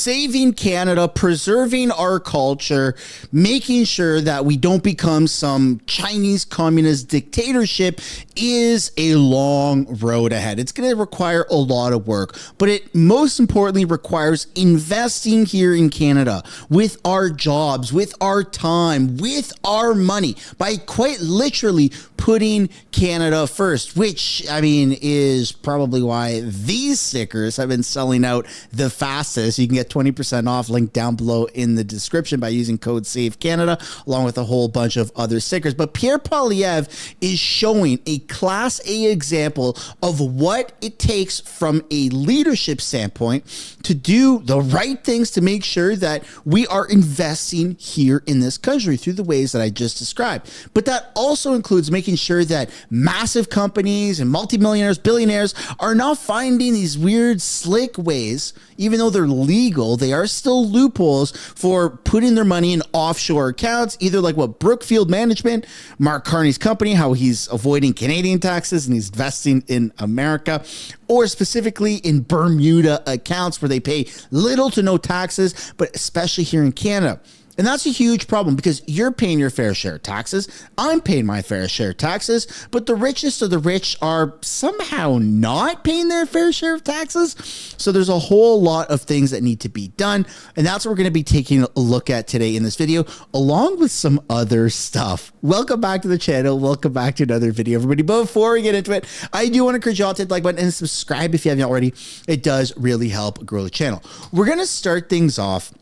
saving Canada, preserving our culture, making sure that we don't become some Chinese communist dictatorship is a long road ahead. It's going to require a lot of work, but it most importantly requires investing here in Canada with our jobs, with our time, with our money, by quite literally putting Canada first, which, I mean, is probably why these stickers have been selling out the fastest. You can get 20% off, link down below in the description, by using code SAVECANADA, along with a whole bunch of other stickers. But Pierre Poilievre is showing a Class A example of what it takes from a leadership standpoint to do the right things to make sure that we are investing here in this country through the ways that I just described. But that also includes making sure that massive companies and multimillionaires, billionaires are not finding these weird, slick ways. Even though they're legal, they are still loopholes for putting their money in offshore accounts, either like what Brookfield Management, Mark Carney's company, how he's avoiding Canadian taxes and he's investing in America, or specifically in Bermuda accounts where they pay little to no taxes, but especially here in Canada. And that's a huge problem, because you're paying your fair share of taxes. I'm paying my fair share of taxes, but the richest of the rich are somehow not paying their fair share of taxes. So there's a whole lot of things that need to be done. And that's what we're going to be taking a look at today in this video, along with some other stuff. Welcome back to the channel. Welcome back to another video, everybody. But before we get into it, I do want to encourage you all to hit the like button and subscribe if you haven't already. It does really help grow the channel. We're going to start things off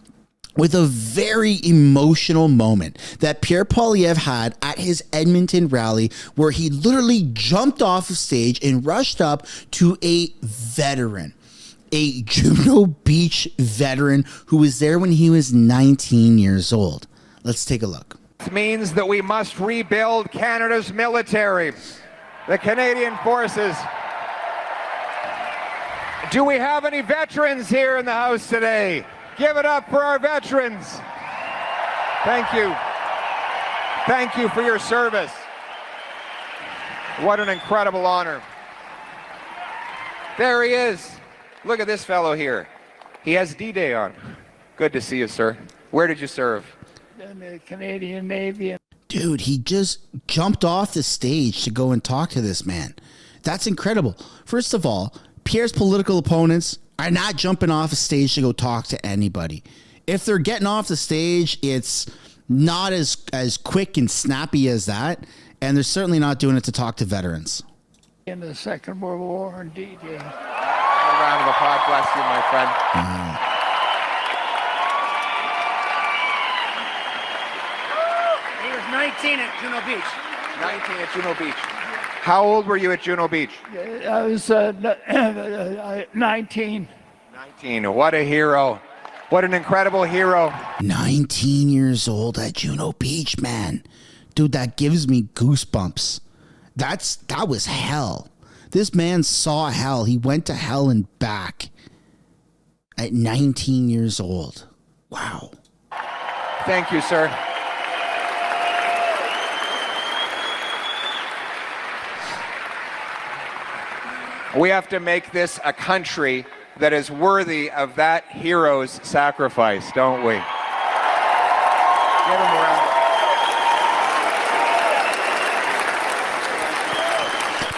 with a very emotional moment that Pierre Poilievre had at his Edmonton rally, where he literally jumped off of stage and rushed up to a veteran, a Juno Beach veteran who was there when he was 19 years old. Let's take a look. This means that we must rebuild Canada's military, the Canadian forces. Do we have any veterans here in the house today? Give it up for our veterans. Thank you. Thank you for your service. What an incredible honor. There he is. Look at this fellow here. He has D-Day on. Good to see you, sir. Where did you serve? In the Canadian Navy. Dude, he just jumped off the stage to go and talk to this man. That's incredible. First of all, Pierre's political opponents are not jumping off a stage to go talk to anybody. If they're getting off the stage, it's not as quick and snappy as that, and they're certainly not doing it to talk to veterans. In the Second World War, indeed, yeah. A round of applause, bless you, my friend. He was 19 at Juno Beach. 19 at Juno Beach. How old were you at Juno Beach? I was 19. 19. What a hero. What an incredible hero. 19 years old at Juno Beach, man. Dude, that gives me goosebumps. That was hell. This man saw hell. He went to hell and back at 19 years old. Wow. Thank you, sir. We have to make this a country that is worthy of that hero's sacrifice, don't we? Give him a round.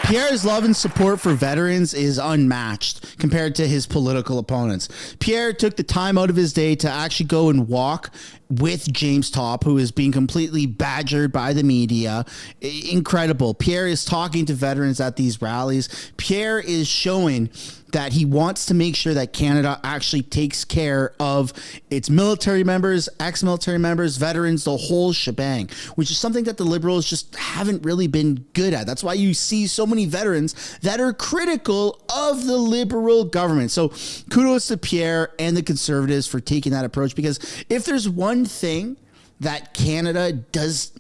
Pierre's love and support for veterans is unmatched compared to his political opponents. Pierre took the time out of his day to actually go and walk with James Topp, who is being completely badgered by the media. Incredible. Pierre is talking to veterans at these rallies. Pierre is showing that he wants to make sure that Canada actually takes care of its military members, ex-military members, veterans, the whole shebang, which is something that the Liberals just haven't really been good at. That's why you see so many veterans that are critical of the Liberal government. So kudos to Pierre and the Conservatives for taking that approach, because if there's one thing that Canada does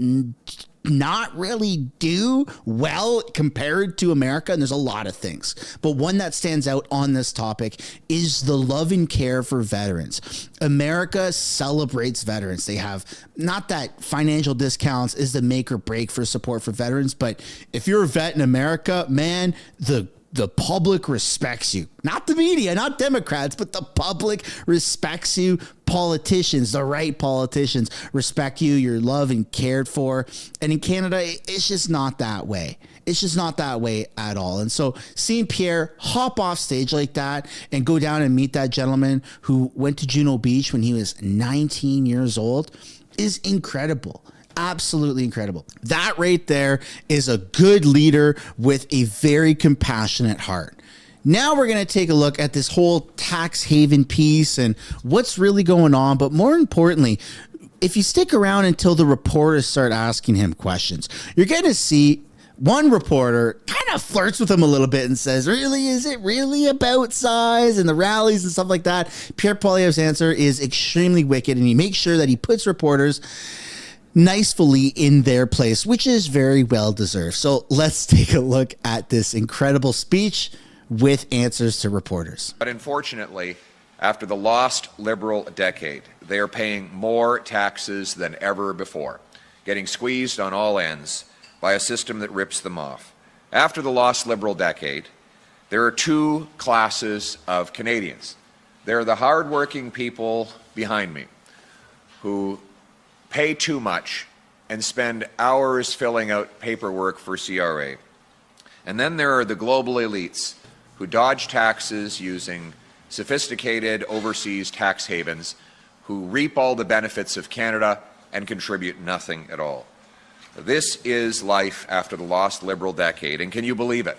not really do well compared to America, and there's a lot of things, but one that stands out on this topic is the love and care for veterans. America celebrates veterans. They have, not that financial discounts is the make or break for support for veterans, but if you're a vet in America, man, the the public respects you. Not the media, not Democrats, but the public respects you. Politicians, the right politicians, respect you. You're loved and cared for. And in Canada, it's just not that way. It's just not that way at all. And so seeing Pierre hop off stage like that and go down and meet that gentleman who went to Juno Beach when he was 19 years old is incredible. Absolutely incredible. That right there is a good leader with a very compassionate heart. Now we're going to take a look at this whole tax haven piece and what's really going on. But more importantly, if you stick around until the reporters start asking him questions, you're going to see one reporter kind of flirts with him a little bit and says, really, is it really about size and the rallies and stuff like that? Pierre Poilievre's answer is extremely wicked, and he makes sure that he puts reporters nicely in their place, which is very well deserved. So let's take a look at this incredible speech with answers to reporters. But unfortunately, after the lost Liberal decade, they are paying more taxes than ever before, getting squeezed on all ends by a system that rips them off. After the lost Liberal decade, there are two classes of Canadians. There are the hard-working people behind me who pay too much and spend hours filling out paperwork for CRA. And then there are the global elites who dodge taxes using sophisticated overseas tax havens, who reap all the benefits of Canada and contribute nothing at all. This is life after the lost Liberal decade, and can you believe it?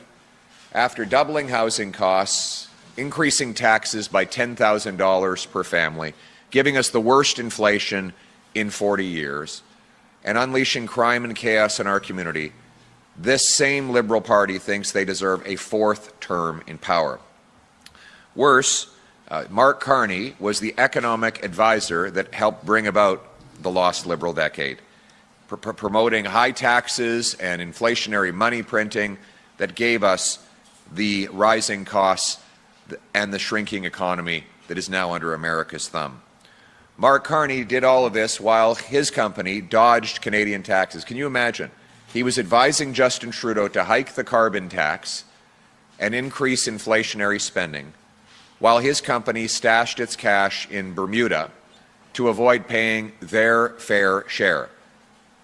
After doubling housing costs, increasing taxes by $10,000 per family, giving us the worst inflation in 40 years, and unleashing crime and chaos in our community, this same Liberal Party thinks they deserve a fourth term in power. Worse, Mark Carney was the economic advisor that helped bring about the lost Liberal decade, promoting high taxes and inflationary money printing that gave us the rising costs and the shrinking economy that is now under America's thumb. Mark Carney did all of this while his company dodged Canadian taxes. Can you imagine? He was advising Justin Trudeau to hike the carbon tax and increase inflationary spending, while his company stashed its cash in Bermuda to avoid paying their fair share.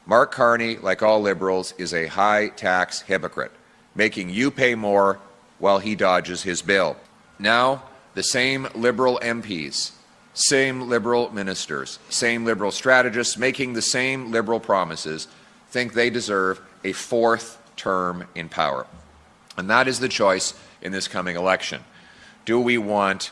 Mark Carney, like all Liberals, is a high-tax hypocrite, making you pay more while he dodges his bill. Now, the same Liberal MPs, same Liberal ministers, same Liberal strategists making the same Liberal promises think they deserve a fourth term in power. And that is the choice in this coming election. Do we want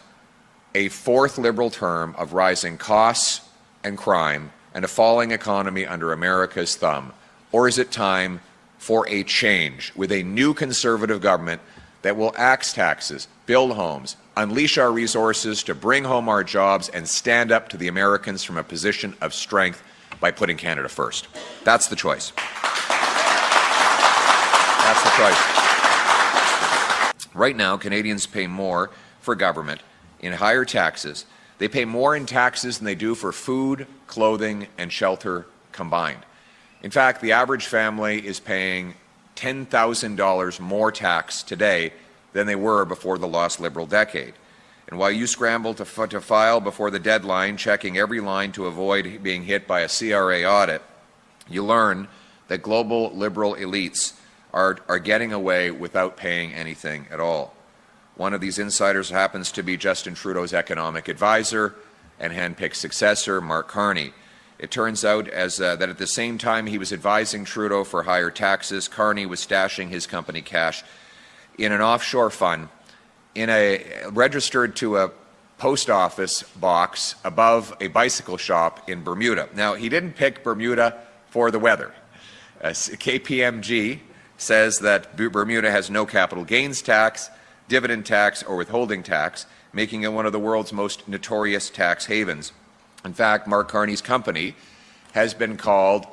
a fourth Liberal term of rising costs and crime and a falling economy under America's thumb? Or is it time for a change with a new Conservative government that will axe taxes, build homes, unleash our resources to bring home our jobs, and stand up to the Americans from a position of strength by putting Canada first? That's the choice. That's the choice. Right now, Canadians pay more for government in higher taxes. They pay more in taxes than they do for food, clothing, and shelter combined. In fact, the average family is paying $10,000 more tax today than they were before the lost Liberal decade. And while you scramble to file before the deadline, checking every line to avoid being hit by a CRA audit, you learn that global Liberal elites are getting away without paying anything at all. One of these insiders happens to be Justin Trudeau's economic advisor and handpicked successor, Mark Carney. It turns out that at the same time he was advising Trudeau for higher taxes, Carney was stashing his company cash in an offshore fund registered to a post office box above a bicycle shop in Bermuda. Now, he didn't pick Bermuda for the weather. KPMG says that Bermuda has no capital gains tax, dividend tax, or withholding tax, making it one of the world's most notorious tax havens. In fact, Mark Carney's company has been called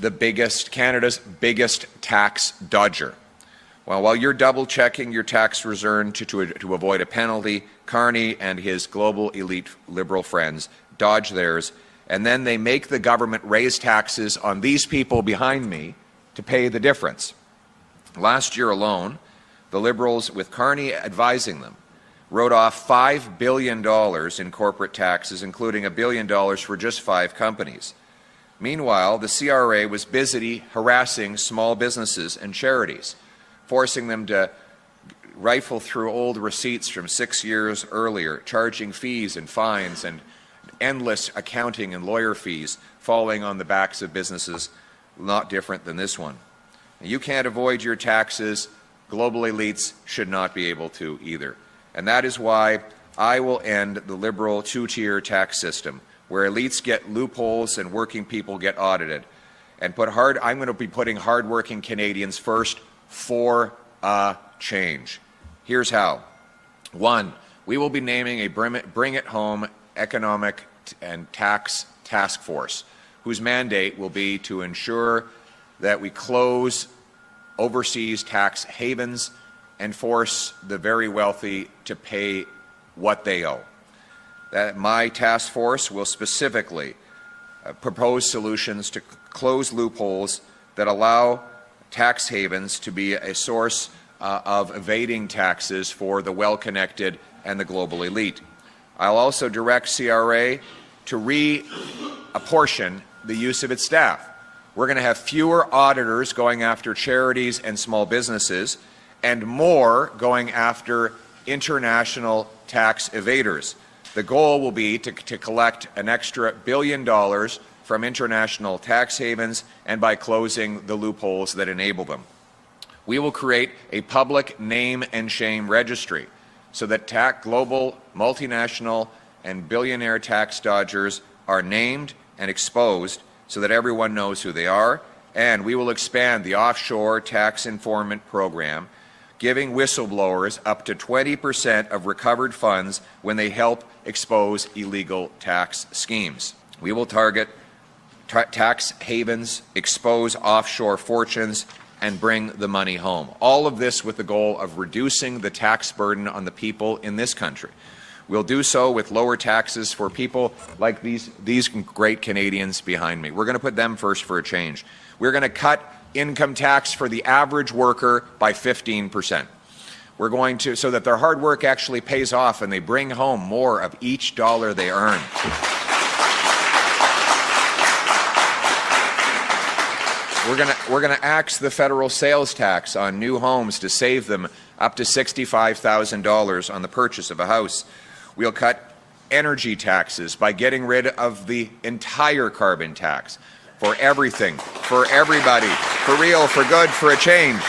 Canada's biggest tax dodger. Well, while you're double-checking your tax return to avoid a penalty, Carney and his global elite Liberal friends dodge theirs, and then they make the government raise taxes on these people behind me to pay the difference. Last year alone, The Liberals, with Carney advising them, wrote off $5 billion in corporate taxes, including $1 billion for just 5 companies. Meanwhile, the CRA was busy harassing small businesses and charities, forcing them to rifle through old receipts from 6 years earlier, charging fees and fines and endless accounting and lawyer fees falling on the backs of businesses not different than this one. You can't avoid your taxes. Global elites should not be able to either. And that is why I will end the Liberal two-tier tax system, where elites get loopholes and working people get audited. And I'm going to be putting hard-working Canadians first for a change. Here's how. 1, we will be naming a Bring It Home Economic and Tax Task Force, whose mandate will be to ensure that we close overseas tax havens and force the very wealthy to pay what they owe. My task force will specifically propose solutions to close loopholes that allow tax havens to be a source of evading taxes for the well-connected and the global elite. I'll also direct CRA to reapportion the use of its staff. We're going to have fewer auditors going after charities and small businesses and more going after international tax evaders. The goal will be to collect an extra $1 billion from international tax havens and by closing the loopholes that enable them. We will create a public name and shame registry so that global, multinational, and billionaire tax dodgers are named and exposed so that everyone knows who they are. And we will expand the offshore tax informant program, giving whistleblowers up to 20% of recovered funds when they help expose illegal tax schemes. We will target tax havens, expose offshore fortunes, and bring the money home. All of this with the goal of reducing the tax burden on the people in this country. We'll do so with lower taxes for people like these great Canadians behind me. We're going to put them first for a change. We're going to cut income tax for the average worker by 15%. We're going to, so that their hard work actually pays off and they bring home more of each dollar they earn. We're going to axe the federal sales tax on new homes to save them up to $65,000 on the purchase of a house. We'll cut energy taxes by getting rid of the entire carbon tax for everything, for everybody, for real, for good, for a change.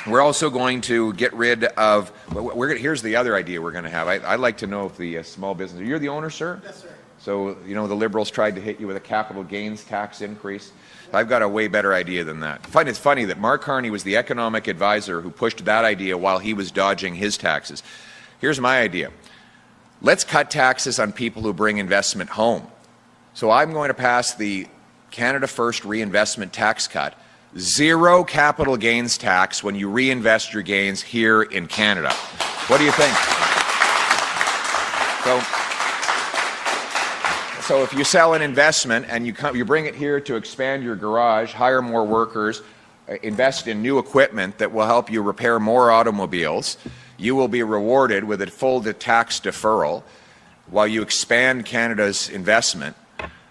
We're also going to get rid of, here's the other idea we're going to have. I'd like to know if the small business, you're the owner, sir? Yes, sir. So, you know, the Liberals tried to hit you with a capital gains tax increase. I've got a way better idea than that. I find it's funny that Mark Carney was the economic advisor who pushed that idea while he was dodging his taxes. Here's my idea. Let's cut taxes on people who bring investment home. So I'm going to pass the Canada First reinvestment tax cut. 0 capital gains tax when you reinvest your gains here in Canada. What do you think? So if you sell an investment and you bring it here to expand your garage, hire more workers, invest in new equipment that will help you repair more automobiles, you will be rewarded with a full tax deferral while you expand Canada's investment.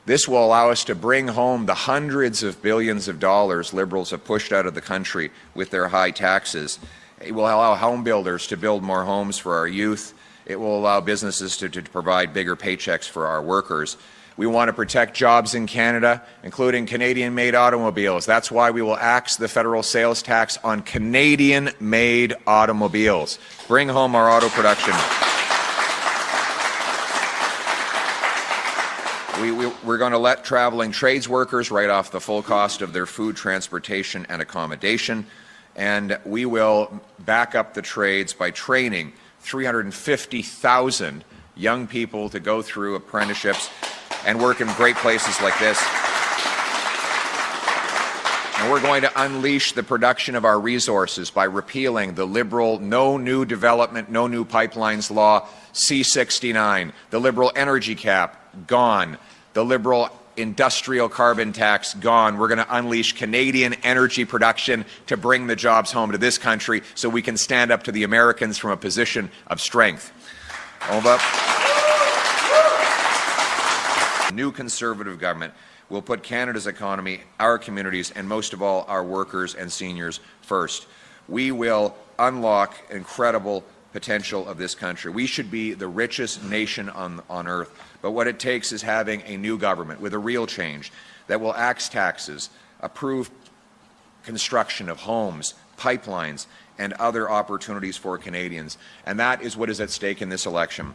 This will allow us to bring home the hundreds of billions of dollars Liberals have pushed out of the country with their high taxes. It will allow home builders to build more homes for our youth. It will allow businesses to provide bigger paychecks for our workers. We want to protect jobs in Canada, including Canadian-made automobiles. That's why we will axe the federal sales tax on Canadian-made automobiles. Bring home our auto production. We're going to let traveling trades workers write off the full cost of their food, transportation, and accommodation. And we will back up the trades by training 350,000 young people to go through apprenticeships and work in great places like this. And we're going to unleash the production of our resources by repealing the Liberal no new development, no new pipelines law, C-69, the Liberal energy cap, gone, the Liberal industrial carbon tax gone. We're going to unleash Canadian energy production to bring the jobs home to this country so we can stand up to the Americans from a position of strength. New Conservative government will put Canada's economy, our communities, and most of all, our workers and seniors first. We will unlock incredible potential of this country. We should be the richest nation on earth, but what it takes is having a new government with a real change that will axe taxes, approve construction of homes, pipelines, and other opportunities for Canadians. And that is what is at stake in this election.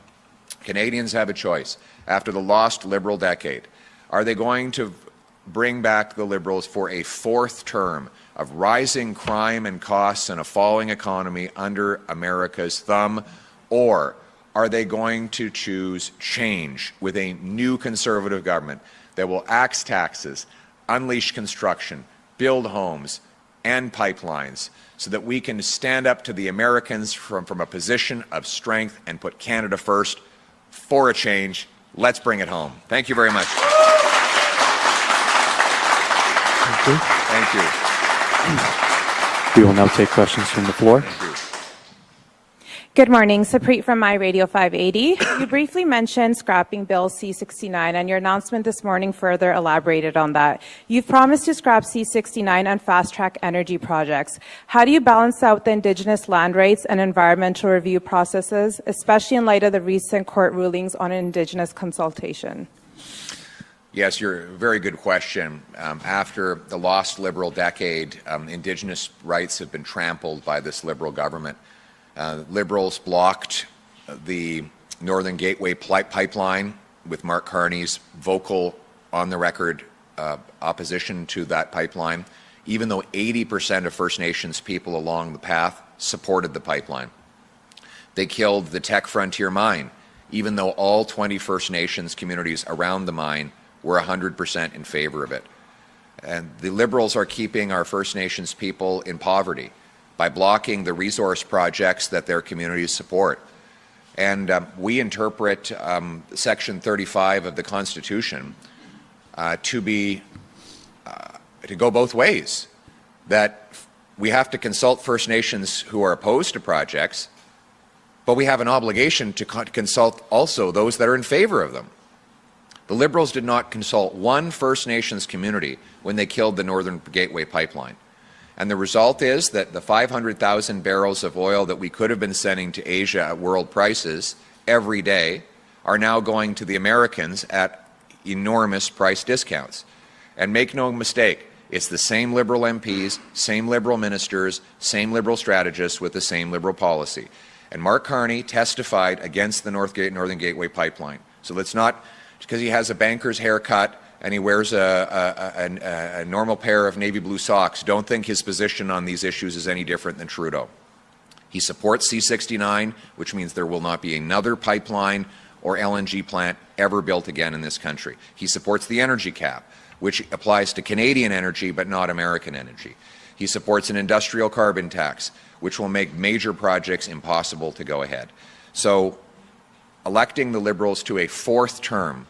Canadians have a choice. After the lost Liberal decade, are they going to bring back the Liberals for a fourth term of rising crime and costs and a falling economy under America's thumb, or are they going to choose change with a new Conservative government that will axe taxes, unleash construction, build homes, and pipelines so that we can stand up to the Americans from a position of strength and put Canada first for a change? Let's bring it home. Thank you very much. Thank you. Thank you. We will now take questions from the floor. Thank you. Good morning. Sapreet from My Radio 580. You briefly mentioned scrapping Bill C-69, and your announcement this morning further elaborated on that. You've promised to scrap C-69 and fast-track energy projects. How do you balance out the Indigenous land rights and environmental review processes, especially in light of the recent court rulings on Indigenous consultation? Yes, you're a very good question. After the lost Liberal decade, Indigenous rights have been trampled by this Liberal government. Liberals blocked the Northern Gateway pipeline with Mark Carney's vocal, on-the-record opposition to that pipeline, even though 80% of First Nations people along the path supported the pipeline. They killed the Tech Frontier mine, even though all 20 First Nations communities around the mine were 100% in favor of it. And the Liberals are keeping our First Nations people in poverty by blocking the resource projects that their communities support. And we interpret Section 35 of the Constitution to go both ways, that we have to consult First Nations who are opposed to projects, but we have an obligation to consult also those that are in favor of them. The Liberals did not consult one First Nations community when they killed the Northern Gateway pipeline. And the result is that the 500,000 barrels of oil that we could have been sending to Asia at world prices every day are now going to the Americans at enormous price discounts. And make no mistake, it's the same Liberal MPs, same Liberal ministers, same Liberal strategists with the same Liberal policy. And Mark Carney testified against the Northern Gateway pipeline. So let's not, because he has a banker's haircut and he wears a normal pair of navy blue socks, don't think his position on these issues is any different than Trudeau. He supports C-69, which means there will not be another pipeline or LNG plant ever built again in this country. He supports the energy cap, which applies to Canadian energy but not American energy. He supports an industrial carbon tax, which will make major projects impossible to go ahead. So electing the Liberals to a fourth term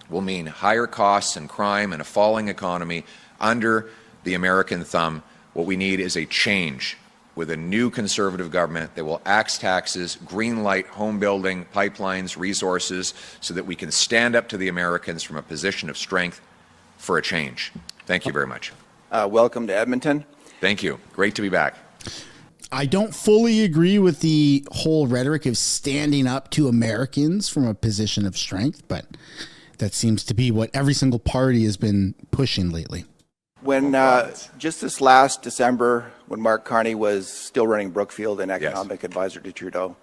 will mean higher costs and crime and a falling economy under the American thumb. What we need is a change with a new Conservative government that will axe taxes, greenlight home building, pipelines, resources, so that we can stand up to the Americans from a position of strength for a change. Thank you very much. Welcome to Edmonton. Thank you. Great to be back. I don't fully agree with the whole rhetoric of standing up to Americans from a position of strength, but that seems to be what every single party has been pushing lately. When just this last December, when Mark Carney was still running Brookfield and economic advisor to Trudeau,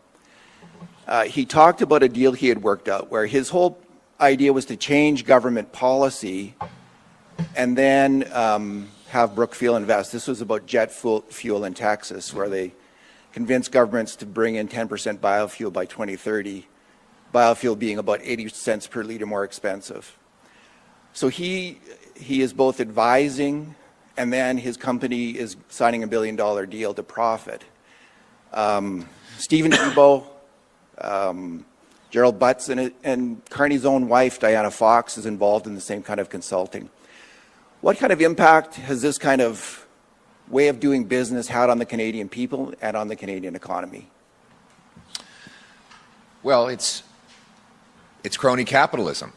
he talked about a deal he had worked out where his whole idea was to change government policy and then have Brookfield invest. This was about jet fuel in Texas, where they convinced governments to bring in 10% biofuel by 2030, biofuel being about 80 cents per liter more expensive. So he is both advising, and then his company is signing $1 billion deal to profit. Stephen Thibeault, Gerald Butts and Carney's own wife, Diana Fox, is involved in the same kind of consulting. What kind of impact has this kind of way of doing business had on the Canadian people and on the Canadian economy? Well, it's crony capitalism.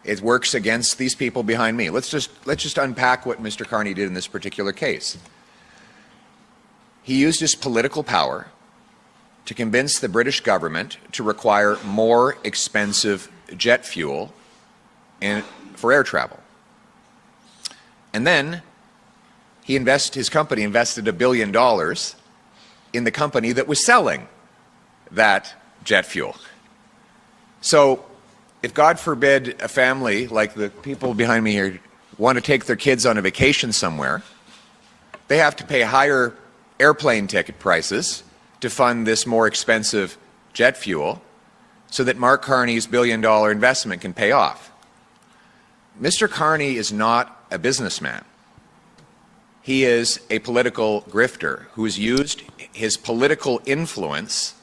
It works against these people behind me. Let's just unpack what Mr. Carney did in this particular case. He used his political power to convince the British government to require more expensive jet fuel for air travel. And then his company invested $1 billion in the company that was selling that jet fuel. So if, God forbid, a family like the people behind me here want to take their kids on a vacation somewhere, they have to pay higher airplane ticket prices to fund this more expensive jet fuel so that Mark Carney's $1 billion investment can pay off. Mr. Carney is not a businessman. He is a political grifter who has used his political influence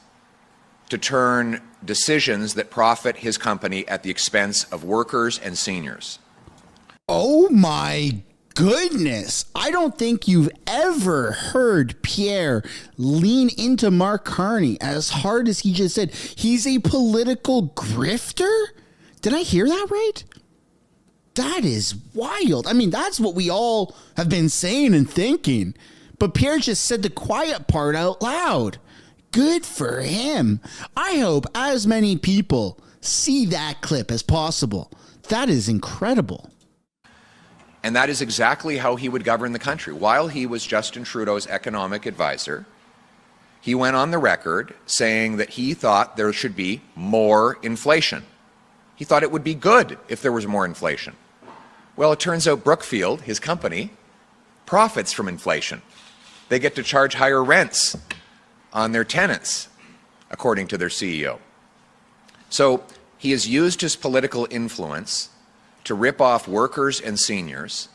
to turn decisions that profit his company at the expense of workers and seniors. Oh my goodness. I don't think you've ever heard Pierre lean into Mark Carney as hard as he just said. He's a political grifter? Did I hear that right? That is wild. I mean, that's what we all have been saying and thinking. But Pierre just said the quiet part out loud. Good for him. I hope as many people see that clip as possible. That is incredible. And that is exactly how he would govern the country. While he was Justin Trudeau's economic advisor, he went on the record saying that he thought there should be more inflation. He thought it would be good if there was more inflation. Well, it turns out Brookfield, his company, profits from inflation. They get to charge higher rents on their tenants, according to their CEO. So he has used his political influence to rip off workers and seniors,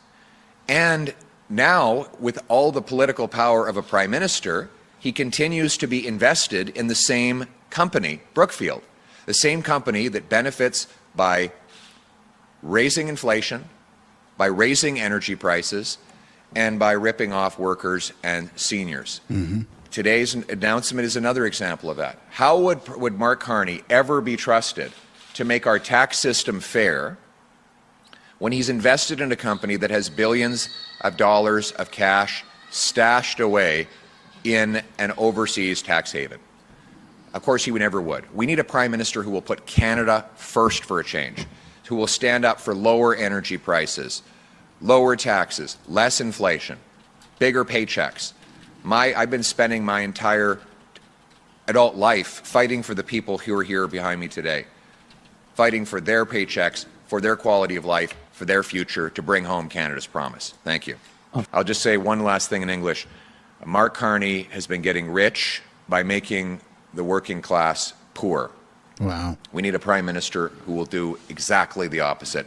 and now, with all the political power of a prime minister, he continues to be invested in the same company, Brookfield, the same company that benefits by raising inflation, by raising energy prices, and by ripping off workers and seniors. Mm-hmm. Today's announcement is another example of that. How would Mark Carney ever be trusted to make our tax system fair when he's invested in a company that has billions of dollars of cash stashed away in an overseas tax haven? Of course, he never would. We need a prime minister who will put Canada first for a change, who will stand up for lower energy prices, lower taxes, less inflation, bigger paychecks. I've been spending my entire adult life fighting for the people who are here behind me today, fighting for their paychecks, for their quality of life, for their future, to bring home Canada's promise. Thank you. I'll just say one last thing in English. Mark Carney has been getting rich by making the working class poor. Wow. We need a prime minister who will do exactly the opposite.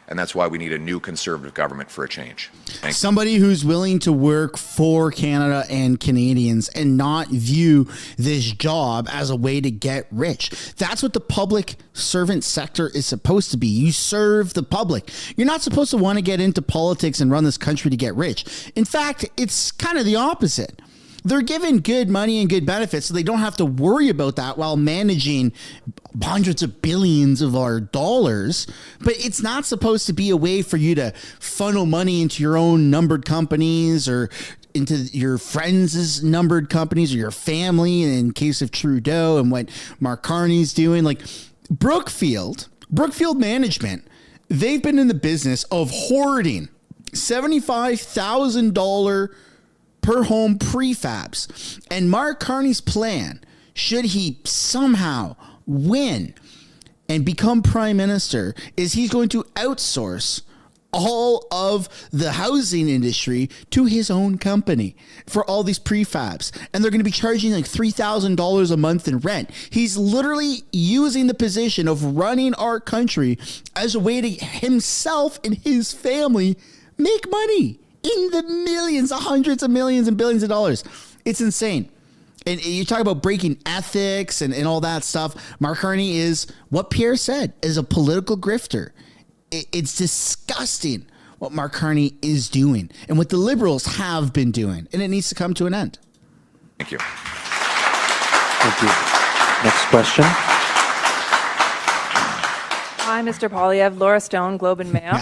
And that's why we need a new conservative government for a change. Somebody who's willing to work for Canada and Canadians and not view this job as a way to get rich. That's what the public servant sector is supposed to be. You serve the public. You're not supposed to want to get into politics and run this country to get rich. In fact, it's kind of the opposite. They're given good money and good benefits, so they don't have to worry about that while managing hundreds of billions of our dollars. But it's not supposed to be a way for you to funnel money into your own numbered companies or into your friends' numbered companies or your family, in case of Trudeau and what Mark Carney's doing. Like Brookfield Management, they've been in the business of hoarding $75,000 per home prefabs. And Mark Carney's plan, should he somehow win and become prime minister, is he's going to outsource all of the housing industry to his own company for all these prefabs. And they're going to be charging like $3,000 a month in rent. He's literally using the position of running our country as a way to himself and his family make money in the millions, hundreds of millions and billions of dollars. It's insane. And you talk about breaking ethics and all that stuff. Mark Carney is what Pierre said, is a political grifter. It's disgusting what Mark Carney is doing and what the Liberals have been doing. And it needs to come to an end. Thank you. Thank you. Next question. Hi, Mr. Poilievre, Laura Stone, Globe and Mail.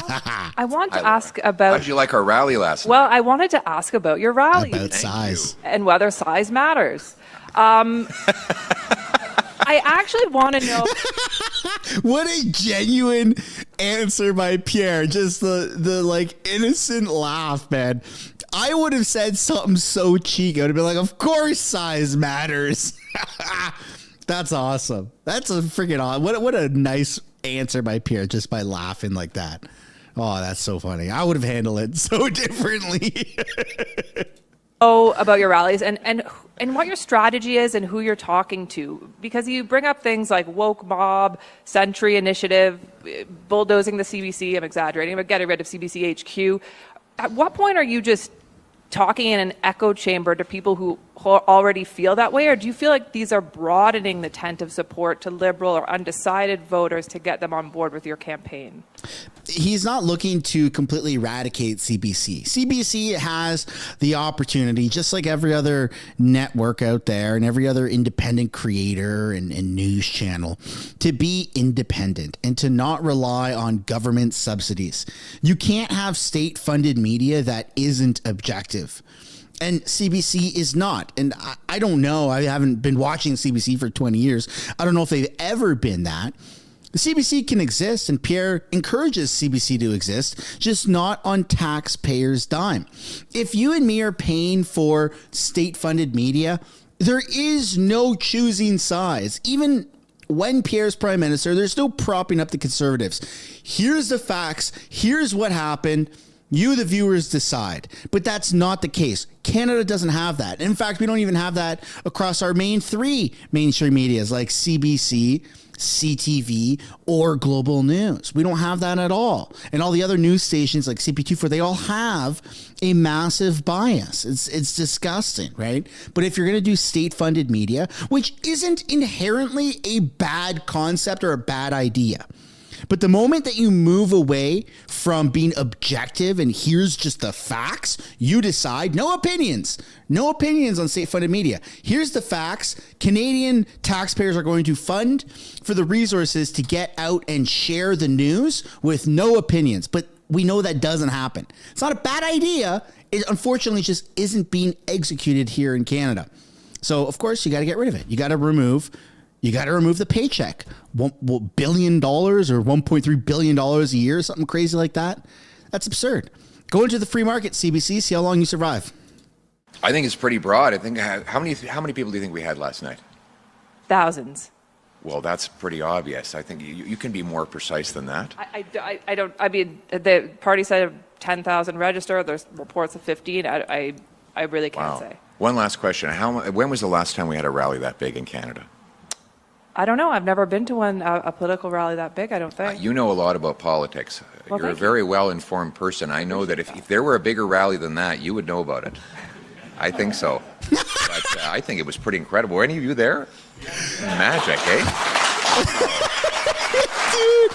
I want to ask about... How did you like our rally last night? Well, I wanted to ask about your rally. About size. And whether size matters. I actually want to know... What a genuine answer by Pierre. Just the like innocent laugh, man. I would have said something so cheeky. I would have been like, of course size matters. That's awesome. That's a freaking awesome. What a nice answer by Pierre just by laughing like that. Oh, that's so funny. I would have handled it so differently. About your rallies and what your strategy is and who you're talking to, because you bring up things like woke mob, Century Initiative, bulldozing the CBC. I'm exaggerating, but getting rid of CBC HQ. At what point are you just talking in an echo chamber to people who already feel that way, or do you feel like these are broadening the tent of support to Liberal or undecided voters to get them on board with your campaign? He's not looking to completely eradicate CBC. CBC has the opportunity, just like every other network out there and every other independent creator and news channel, to be independent and to not rely on government subsidies. You can't have state-funded media that isn't objective. And CBC is not. And I don't know. I haven't been watching CBC for 20 years. I don't know if they've ever been that. The CBC can exist, and Pierre encourages CBC to exist, just not on taxpayers' dime. If you and me are paying for state-funded media, there is no choosing sides. Even when Pierre's prime minister, there's no propping up the Conservatives. Here's the facts. Here's what happened. You, the viewers, decide. But that's not the case. Canada doesn't have that. In fact, we don't even have that across our main three mainstream medias like CBC, CTV, or Global News. We don't have that at all. And all the other news stations like CP24, they all have a massive bias. It's disgusting, right? But if you're going to do state-funded media, which isn't inherently a bad concept or a bad idea, but the moment that you move away from being objective and here's just the facts, you decide no opinions on state-funded media. Here's the facts. Canadian taxpayers are going to fund for the resources to get out and share the news with no opinions. But we know that doesn't happen. It's not a bad idea. It unfortunately just isn't being executed here in Canada. So, of course, you got to get rid of it. You got to remove the paycheck. $1 billion or $1.3 billion a year, something crazy like that. That's absurd. Go into the free market, CBC, see how long you survive. I think it's pretty broad. I think how many people do you think we had last night? Thousands. Well, that's pretty obvious. I think you can be more precise than that. I don't. I mean, the party said 10,000 registered. There's reports of 15. I really can't say. One last question. When was the last time we had a rally that big in Canada? I don't know. I've never been to a political rally that big, I don't think. You know a lot about politics. Well, You're a very well-informed person. I know that if there were a bigger rally than that, you would know about it. I think so. But I think it was pretty incredible. Were any of you there? Magic, eh? Dude,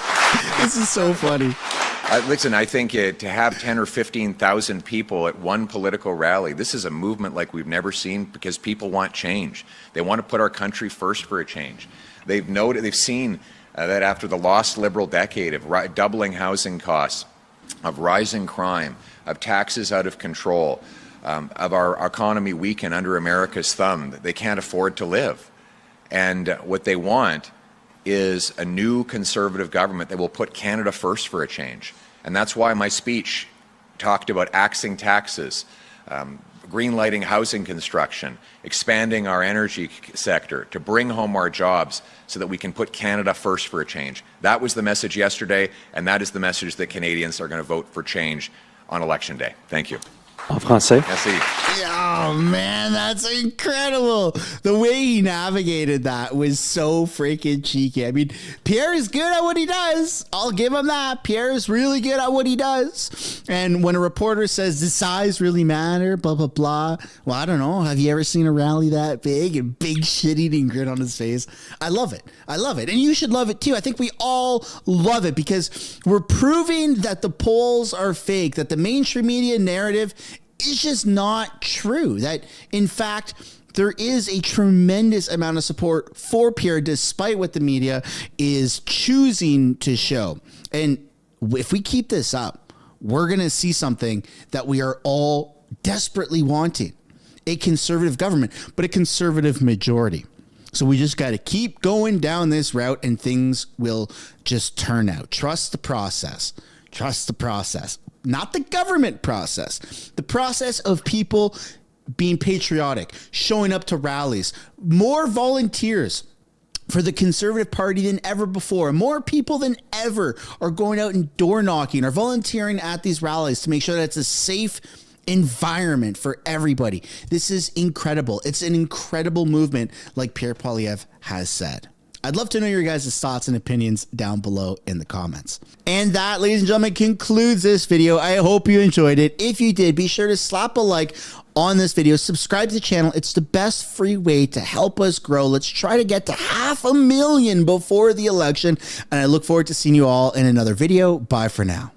this is so funny. Listen, I think to have 10 or 15,000 people at one political rally, this is a movement like we've never seen because people want change. They want to put our country first for a change. They've seen that after the lost Liberal decade of doubling housing costs, of rising crime, of taxes out of control, of our economy weakened under America's thumb, they can't afford to live. And what they want is a new Conservative government that will put Canada first for a change. And that's why my speech talked about axing taxes, greenlighting housing construction, expanding our energy sector to bring home our jobs so that we can put Canada first for a change. That was the message yesterday, and that is the message that Canadians are going to vote for change on Election Day. Thank you. En français. Merci. Oh man, that's incredible. The way he navigated that was so freaking cheeky. I mean, Pierre is good at what he does. I'll give him that. Pierre is really good at what he does. And when a reporter says, does size really matter? Blah, blah, blah. Well, I don't know. Have you ever seen a rally that big and big shit-eating grin on his face? I love it. I love it. And you should love it too. I think we all love it because we're proving that the polls are fake, that the mainstream media narrative is just not true. That, in fact, there is a tremendous amount of support for Pierre, despite what the media is choosing to show. And if we keep this up, we're going to see something that we are all desperately wanting. A conservative government, but a conservative majority. So we just got to keep going down this route and things will just turn out. Trust the process. Trust the process. Not the government process. The process of people being patriotic, showing up to rallies, more volunteers for the Conservative Party than ever before. More people than ever are going out and door knocking or volunteering at these rallies to make sure that it's a safe environment for everybody. This is incredible. It's an incredible movement, like Pierre Poilievre has said. I'd love to know your guys' thoughts and opinions down below in the comments. And that, ladies and gentlemen, concludes this video. I hope you enjoyed it. If you did, be sure to slap a like on this video. Subscribe to the channel. It's the best free way to help us grow. Let's try to get to 500,000 before the election. And I look forward to seeing you all in another video. Bye for now.